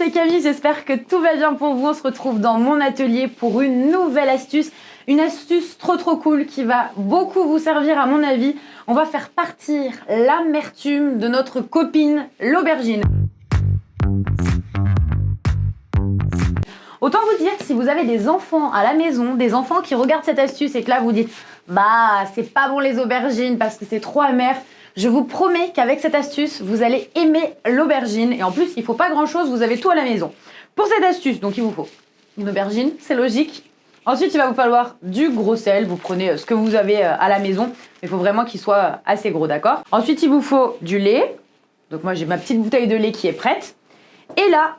c'est Camille, j'espère que tout va bien pour vous. On se retrouve dans mon atelier pour une nouvelle astuce. Une astuce trop cool qui va beaucoup vous servir à mon avis. On va faire partir l'amertume de notre copine l'aubergine. Autant vous dire, si vous avez des enfants à la maison, des enfants qui regardent cette astuce et que là vous dites « Bah, c'est pas bon les aubergines parce que c'est trop amer », je vous promets qu'avec cette astuce, vous allez aimer l'aubergine. Et en plus, il ne faut pas grand-chose, vous avez tout à la maison. Pour cette astuce, donc il vous faut une aubergine, c'est logique. Ensuite, il va vous falloir du gros sel. Vous prenez ce que vous avez à la maison. Mais il faut vraiment qu'il soit assez gros, d'accord? Ensuite, il vous faut du lait. Donc moi, j'ai ma petite bouteille de lait qui est prête. Et là,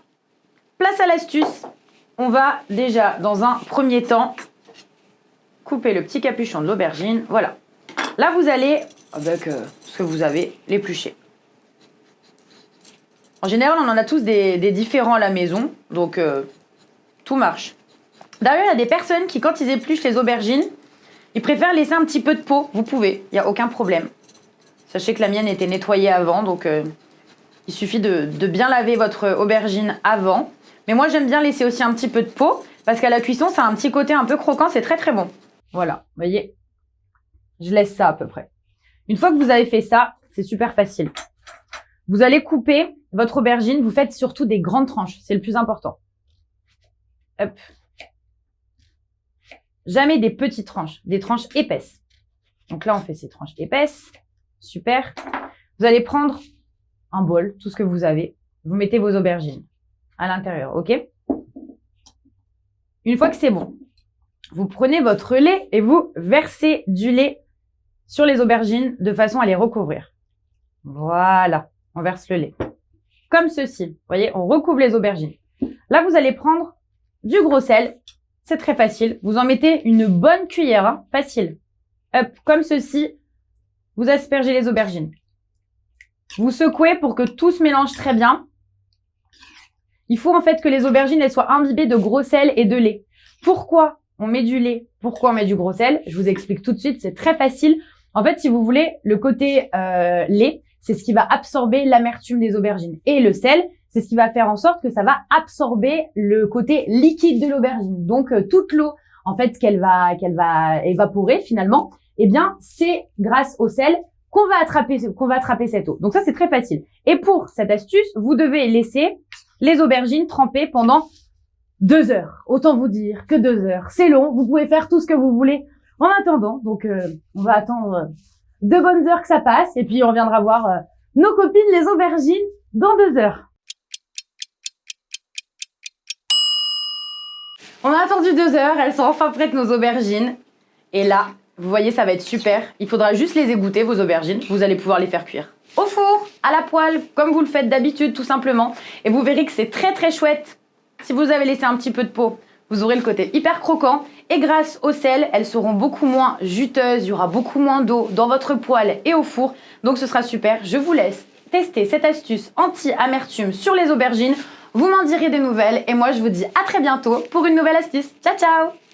place à l'astuce. On va déjà, dans un premier temps, couper le petit capuchon de l'aubergine. Voilà. Là, vous allez, avec ce que vous avez, l'éplucher. En général, on en a tous des différents à la maison. Donc, tout marche. D'ailleurs, il y a des personnes qui, quand ils épluchent les aubergines, ils préfèrent laisser un petit peu de peau. Vous pouvez, il n'y a aucun problème. Sachez que la mienne était nettoyée avant, donc il suffit de bien laver votre aubergine avant. Mais moi, j'aime bien laisser aussi un petit peu de peau, parce qu'à la cuisson, ça a un petit côté un peu croquant, c'est très bon. Voilà, vous voyez, je laisse ça à peu près. Une fois que vous avez fait ça, c'est super facile. Vous allez couper votre aubergine, vous faites surtout des grandes tranches, c'est le plus important. Hop. Jamais des petites tranches, des tranches épaisses. Donc là, on fait ces tranches épaisses. Super. Vous allez prendre un bol, tout ce que vous avez. Vous mettez vos aubergines à l'intérieur, ok? Une fois que c'est bon, vous prenez votre lait et vous versez du lait sur les aubergines de façon à les recouvrir. Voilà, on verse le lait. Comme ceci. Vous voyez, on recouvre les aubergines. Là, vous allez prendre du gros sel. C'est très facile. Vous en mettez une bonne cuillère, hein, facile. Hop, comme ceci, vous aspergez les aubergines. Vous secouez pour que tout se mélange très bien. Il faut en fait que les aubergines elles soient imbibées de gros sel et de lait. Pourquoi on met du lait? Pourquoi on met du gros sel? Je vous explique tout de suite, c'est très facile. En fait, si vous voulez, le côté lait, c'est ce qui va absorber l'amertume des aubergines. Et le sel, c'est ce qui va faire en sorte que ça va absorber le côté liquide de l'aubergine. Donc, toute l'eau, en fait, qu'elle va évaporer finalement, eh bien, c'est grâce au sel qu'on va attraper cette eau. Donc ça, c'est très facile. Et pour cette astuce, vous devez laisser les aubergines tremper pendant 2 heures. Autant vous dire que 2 heures, c'est long. Vous pouvez faire tout ce que vous voulez en attendant. Donc, on va attendre 2 bonnes heures que ça passe. Et puis, on reviendra voir nos copines, les aubergines, dans 2 heures. On a attendu 2 heures, elles sont enfin prêtes nos aubergines. Et là, vous voyez, ça va être super. Il faudra juste les égoutter, vos aubergines. Vous allez pouvoir les faire cuire au four, à la poêle, comme vous le faites d'habitude, tout simplement. Et vous verrez que c'est très chouette. Si vous avez laissé un petit peu de peau, vous aurez le côté hyper croquant. Et grâce au sel, elles seront beaucoup moins juteuses. Il y aura beaucoup moins d'eau dans votre poêle et au four. Donc ce sera super. Je vous laisse tester cette astuce anti-amertume sur les aubergines. Vous m'en direz des nouvelles et moi je vous dis à très bientôt pour une nouvelle astuce. Ciao ciao!